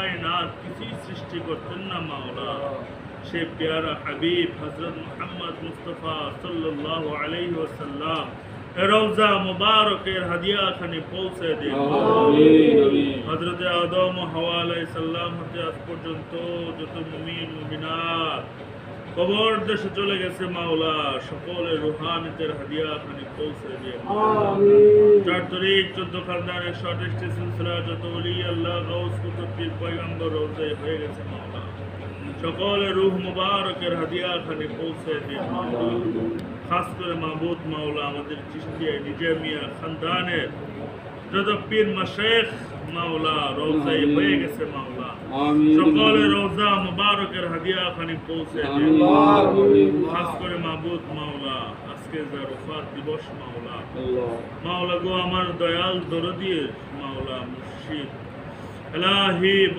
কায়নাত কিছুই সৃষ্টি করতেন না মাওলা, সে প্যারা হাবিব হযরত মুহাম্মদ মুস্তাফা সাল্লাল্লাহু আলাইহি ওয়াসাল্লাম রওজা মুবারকের হাদিয়া খানি পৌঁছে দিন। হযরত আদম ও হাওয়া আলাইহিস সালাম হতে আজ পর্যন্ত যত মুমিন মুমিনাত কবর দেশে চলে গেছে মাওলা, সকলের রুহানিতের হাদিয়া খানি পৌঁছে দিন। 4 তারিখ 14 খানদান 128 সিলসিলা যত ওলি আল্লাহ গাউস কুতুব পীর পয়গম্বর রওজায় হয়ে গেছে মাওলা, সকলের রূহ মুবারকের হাদিয়া খানি পৌঁছে দিন। খাস করে মাহবুব মাওলা আমাদের চিশতিয়া নিজামিয়া খানদানের যত পীর মাশায়েখ মাওলা রওজায় হয়ে গেছে মাওলা, সকলের রওজা মুবারকের হাদিয়া খানি পৌঁছে দিন। খাস করে মাহবুব মাওলা আজকে যা রফাত দিবস মাওলা, মাওলা গো আমার দয়াল দরদী মাওলা মুর্শিদ এলাহি